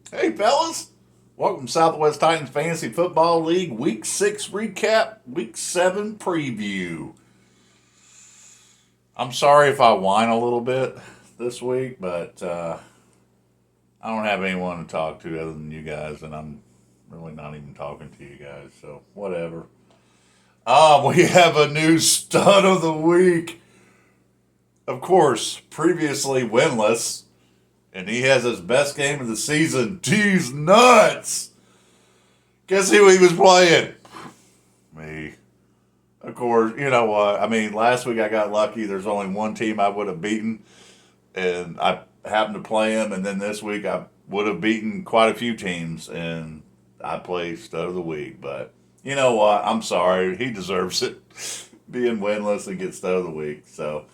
Hey, fellas. Welcome to Southwest Titans Fantasy Football League Week 6 recap, Week 7 preview. I'm sorry if I whine a little bit this week, but I don't have anyone to talk to other than you guys, and I'm really not even talking to you guys, so whatever. We have a new stud of the week. Of course, previously winless, and he has his best game of the season. D's nuts! Guess who he was playing? Me. Of course, you know what? I mean, last week I got lucky. There's only one team I would have beaten, and I happened to play him. And then this week I would have beaten quite a few teams, and I played stud of the week. But you know what? I'm sorry. He deserves it. Being winless and get stud of the week. So,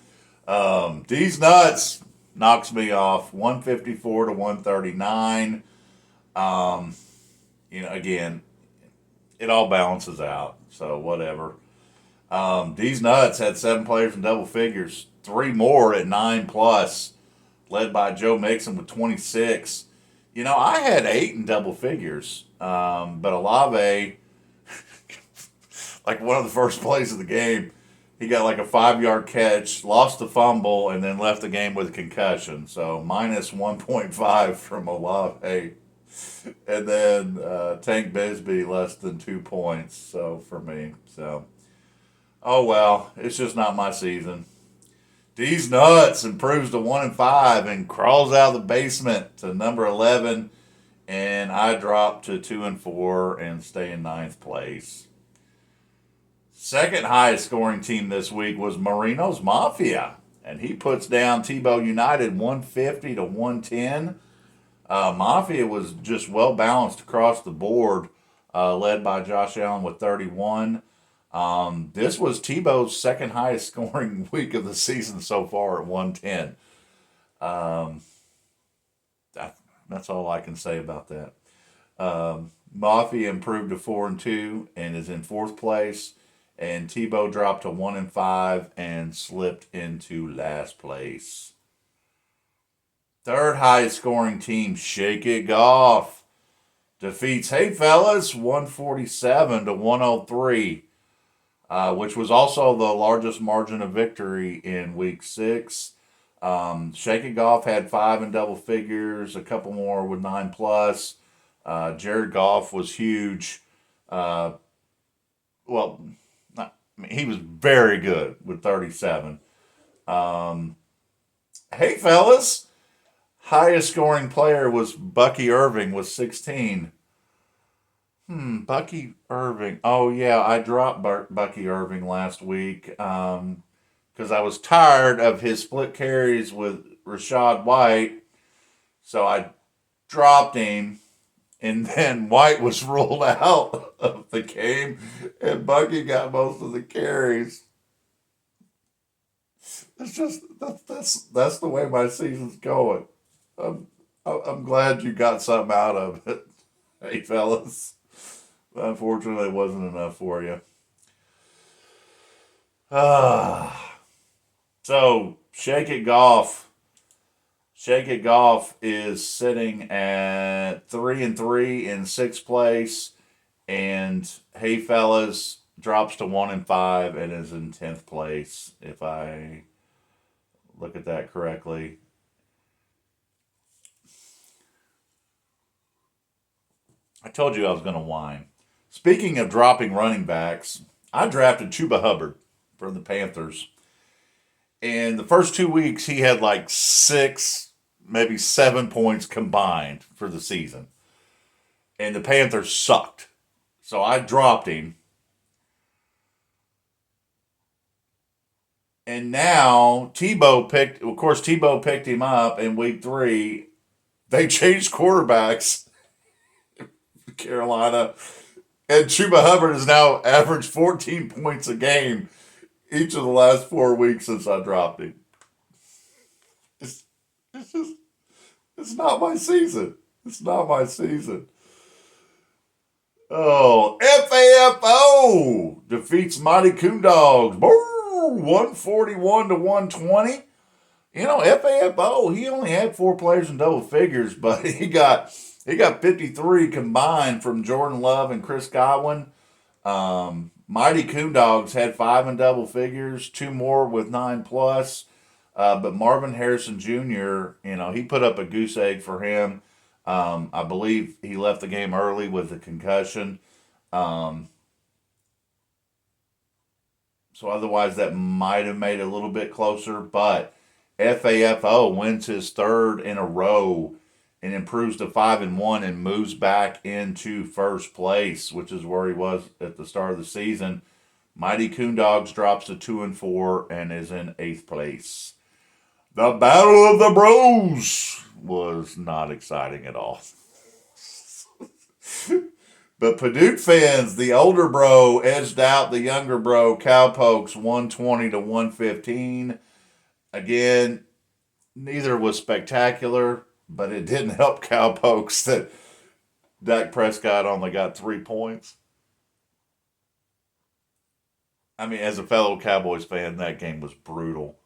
D's nuts knocks me off 154 to 139. Um, again, it all balances out. So whatever. These nuts had 7 players in double figures, 3 more at 9 plus, led by Joe Mixon with 26. I had 8 in double figures, but Olave, like one of the first plays of the game, he got like a 5 yard catch, lost the fumble, and then left the game with a concussion. So minus 1.5 from Olave. And then Tank Bisbee less than 2 points. So for me, so oh well, it's just not my season. D's nuts improves to 1-5 and crawls out of the basement to number 11, and I drop to 2-4 and stay in ninth place. Second highest scoring team this week was Marino's Mafia, and he puts down Tebow United 150 to 110. Mafia was just well balanced across the board, led by Josh Allen with 31. This was Tebow's second highest scoring week of the season so far at 110. Um, that's all I can say about that. Mafia improved to 4-2 and is in fourth place, and Tebow dropped to 1-5 and slipped into last place. Third highest scoring team, Shake It Golf, defeats Hey Fellas 147 to 103. Which was also the largest margin of victory in week 6. Shake It Golf had 5 in double figures, a couple more with 9 plus. Jared Goff was huge. Uh, well, he was very good with 37. Um, hey, fellas, highest scoring player was Bucky Irving with 16. Bucky Irving. Oh yeah, I dropped Bucky Irving last week because I was tired of his split carries with Rashad White, so I dropped him, and then White was ruled out of the game, and Bucky got most of the carries. It's just that's the way my season's going. I'm I'm glad you got something out of it. Hey fellas. Unfortunately, it wasn't enough for you. Ah, so Shake It Golf. Shake It Golf is sitting at 3-3 in sixth place, and Hey Fellas drops to 1-5 and is in 10th place. If I look at that correctly, I told you I was going to whine. Speaking of dropping running backs, I drafted Chuba Hubbard for the Panthers. And the first 2 weeks, he had like 6, maybe 7 points combined for the season. And the Panthers sucked. So I dropped him. And now of course, Tebow picked him up in week 3. They changed quarterbacks, Carolina. And Chuba Hubbard has now averaged 14 points a game each of the last 4 weeks since I dropped him. It's, it's just, it's not my season. It's not my season. Oh, FAFO defeats Mighty Coon Dogs. 141 to 120. FAFO, he only had 4 players in double figures, but he got He got 53 combined from Jordan Love and Chris Godwin. Mighty Coon Dogs had 5 in double figures, 2 more with 9 plus. But Marvin Harrison Jr., he put up a goose egg for him. I believe he left the game early with a concussion. Um, so otherwise, that might have made it a little bit closer. But FAFO wins his third in a row and improves to 5-1 and moves back into first place, which is where he was at the start of the season. Mighty Coon Dogs drops to 2-4 and is in 8th place. The Battle of the Bros was not exciting at all. But Paducah fans, the older bro edged out the younger bro, Cowpokes, 120 to 115. Again, neither was spectacular, but it didn't help Cowpokes that Dak Prescott only got 3 points. I mean, as a fellow Cowboys fan, that game was brutal.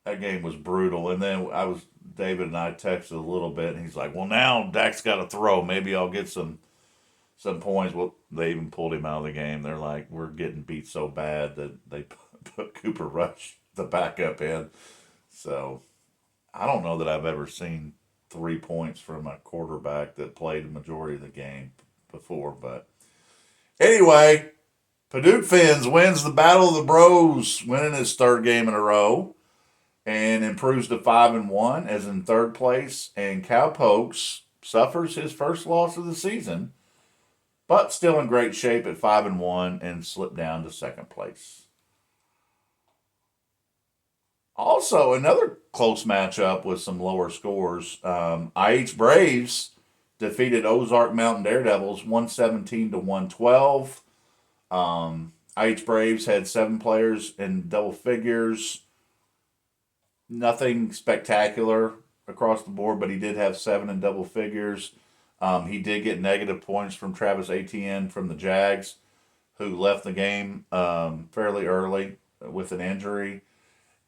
That game was brutal. And then David and I texted a little bit, and he's like, "Well, now Dak's got to throw. Maybe I'll get some points." Well, they even pulled him out of the game. They're like, "We're getting beat so bad that they put Cooper Rush, the backup, in." So I don't know that I've ever seen 3 points from a quarterback that played the majority of the game before. But anyway, Paducah Fins wins the Battle of the Bros, winning his third game in a row, and improves to 5-1 as in third place. And Cowpokes suffers his first loss of the season, but still in great shape at 5-1 and slipped down to second place. Also, another close matchup with some lower scores. IH Braves defeated Ozark Mountain Daredevils 117 to 112. IH Braves had 7 players in double figures. Nothing spectacular across the board, but he did have 7 in double figures. He did get negative points from Travis Etienne from the Jags, who left the game fairly early with an injury.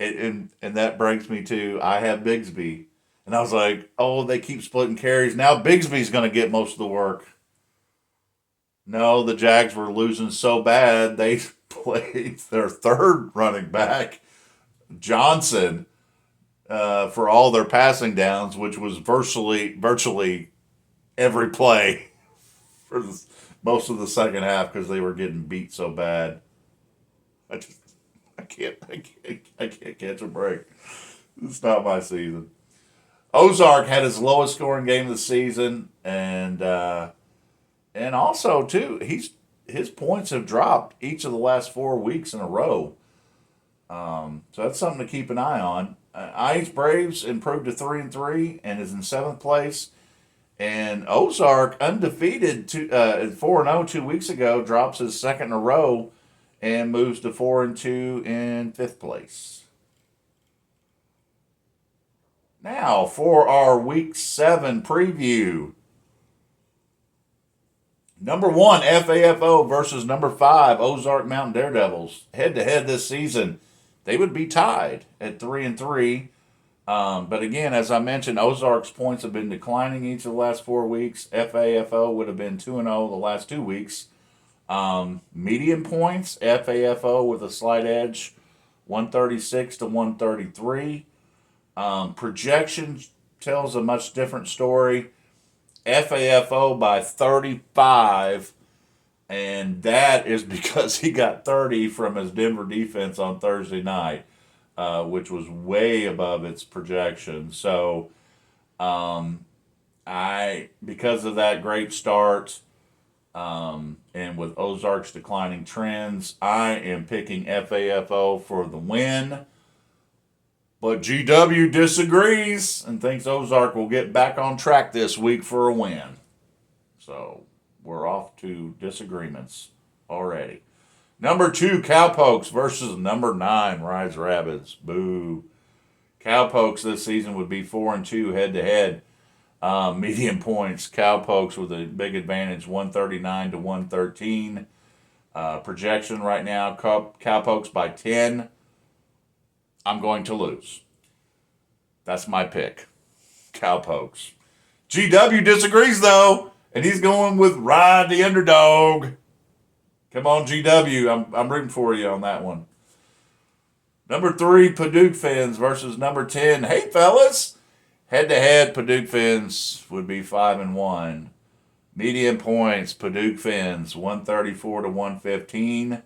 And that brings me to, I have Bigsby. And I was like, oh, they keep splitting carries. Now Bigsby's going to get most of the work. No, the Jags were losing so bad, they played their third running back, Johnson, for all their passing downs, which was virtually every play for most of the second half because they were getting beat so bad. I can't catch a break. It's not my season. Ozark had his lowest scoring game of the season, and also too, his points have dropped each of the last 4 weeks in a row. So that's something to keep an eye on. IH Braves improved to 3-3 and is in 7th place. And Ozark, undefeated, 4-0 2 weeks ago, drops his second in a row and moves to 4-2 in 5th place. Now for our Week 7 preview. Number 1, FAFO versus number 5, Ozark Mountain Daredevils. Head to head this season, they would be tied at 3-3. But again, as I mentioned, Ozark's points have been declining each of the last 4 weeks. FAFO would have been 2-0 the last 2 weeks. Median points, FAFO with a slight edge, 136 to 133. Projection tells a much different story. FAFO by 35, and that is because he got 30 from his Denver defense on Thursday night, which was way above its projection. So, because of that great start, and with Ozark's declining trends, I am picking FAFO for the win. But GW disagrees and thinks Ozark will get back on track this week for a win. So we're off to disagreements already. Number 2, Cowpokes versus number 9, Rise Rabbits. Boo. Cowpokes this season would be 4-2 head to head. Median points, Cowpokes with a big advantage, 139 to 113. Projection right now, Cowpokes by 10. I'm going to lose. That's my pick. Cowpokes. GW disagrees, though, and he's going with Ride the Underdog. Come on, GW. I'm rooting for you on that one. Number 3, Paducah Fins versus number 10. Hey, fellas. Head-to-head, Paducah Fins would be 5-1. Median points, Paducah Fins, 134 to 115.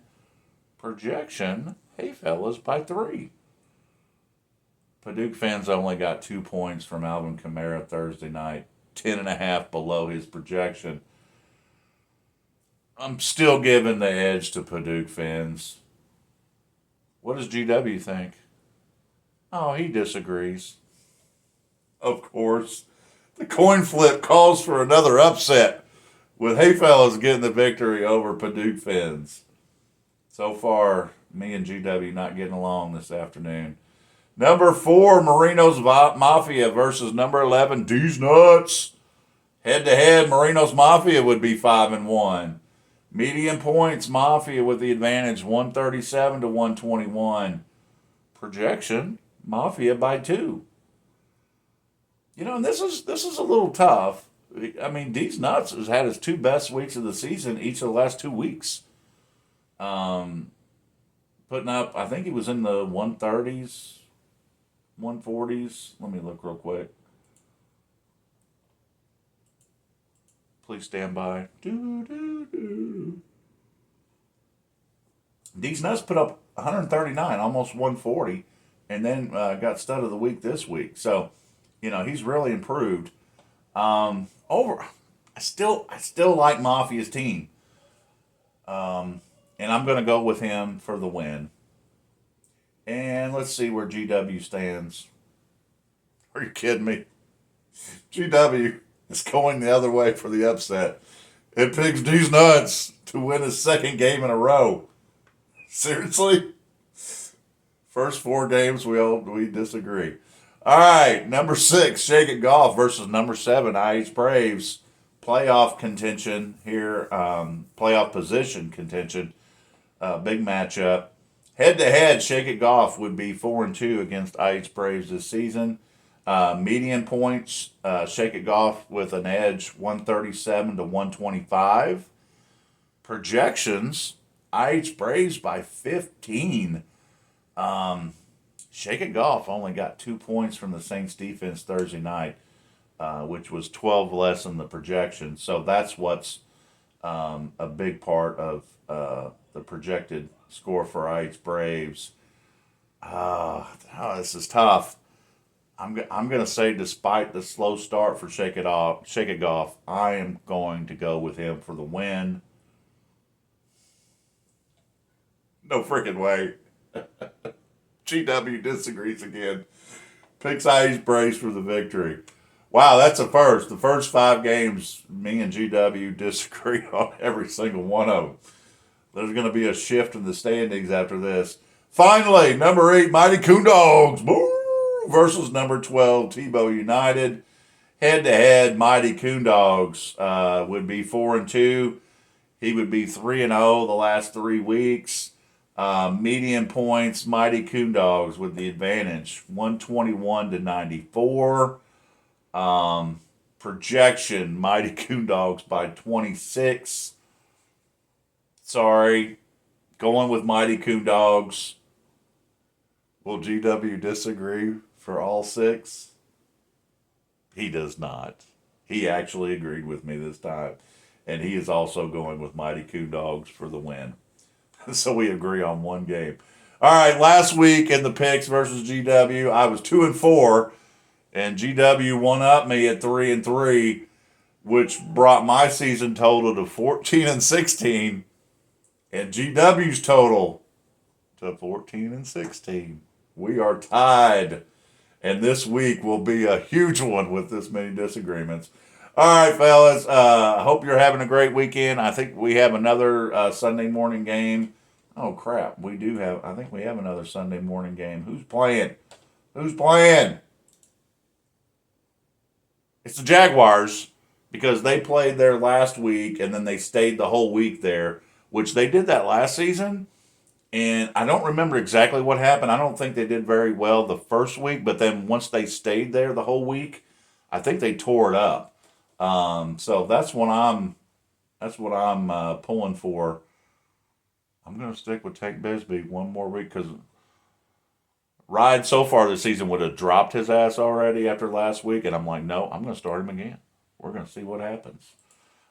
Projection, hey, fellas, by 3. Paducah Fins only got 2 points from Alvin Kamara Thursday night, 10.5 below his projection. I'm still giving the edge to Paducah Fins. What does GW think? Oh, he disagrees. Of course. The coin flip calls for another upset, with Hey Fellas getting the victory over Paducah Fins. So far, me and GW not getting along this afternoon. Number 4, Marinos Mafia versus number 11, D's Nuts. Head-to-head, Marinos Mafia would be 5-1. Median points, Mafia with the advantage, 137 to 121. Projection, Mafia by 2. You know, and this is a little tough. I mean, D's Nuts has had his 2 best weeks of the season each of the last 2 weeks. Putting up, I think he was in the 130s, 140s. Let me look real quick. Please stand by. D's Nuts put up 139, almost 140, and then got stud of the week this week. So, you know, he's really improved. I still like Mafia's team. And I'm going to go with him for the win. And let's see where GW stands. Are you kidding me? GW is going the other way for the upset. It picks D's Nuts to win his 2nd game in a row. Seriously? First 4 games we disagree. All right, number 6, Shake It Golf versus number 7, IH Braves. Playoff contention here, playoff position contention. Big matchup. Head-to-head, Shake It Golf would be 4-2 against IH Braves this season. Median points, Shake It Golf with an edge, 137 to 125. Projections, IH Braves by 15. Shake It Golf only got 2 points from the Saints defense Thursday night, which was 12 less than the projection. So that's what's a big part of the projected score for IH Braves. This is tough. I'm going to say, despite the slow start for Shake It Golf, I am going to go with him for the win. No freaking way. GW disagrees again. Picks IH Braves for the victory. Wow, that's a first. The first 5 games, me and GW disagree on every single one of them. There's going to be a shift in the standings after this. Finally, number 8, Mighty Coon Dogs versus number 12, Tebow United. Head-to-head, Mighty Coon Dogs would be 4-2. He would be 3-0 the last 3 weeks. Median points, Mighty Coon Dogs with the advantage, 121 to 94. Projection, Mighty Coon Dogs by 26. Sorry, going with Mighty Coon Dogs. Will GW disagree for all 6? He does not. He actually agreed with me this time. And he is also going with Mighty Coon Dogs for the win. So we agree on 1 game. All right, last week in the picks versus GW, I was 2-4, and GW won up me at 3-3, which brought my season total to 14-16, and GW's total to 14-16. We are tied, and this week will be a huge one with this many disagreements. All right, fellas. I hope you're having a great weekend. I think we have another Sunday morning game. Oh, crap. I think we have another Sunday morning game. Who's playing? It's the Jaguars, because they played there last week, and then they stayed the whole week there, which they did that last season. And I don't remember exactly what happened. I don't think they did very well the first week, but then once they stayed there the whole week, I think they tore it up. So that's what I'm pulling for. I'm gonna stick with Tank Bisbee one more week because Ride so far this season would have dropped his ass already after last week, and I'm like, no, I'm gonna start him again. We're gonna see what happens.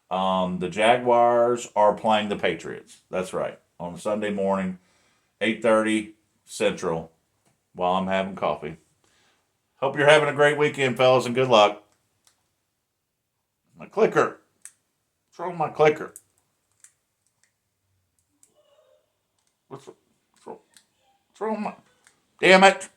The Jaguars are playing the Patriots. That's right, on Sunday morning, 8:30 Central, while I'm having coffee. Hope you're having a great weekend, fellas, and good luck. My clicker. What's wrong with my clicker? What's wrong with my... Damn it.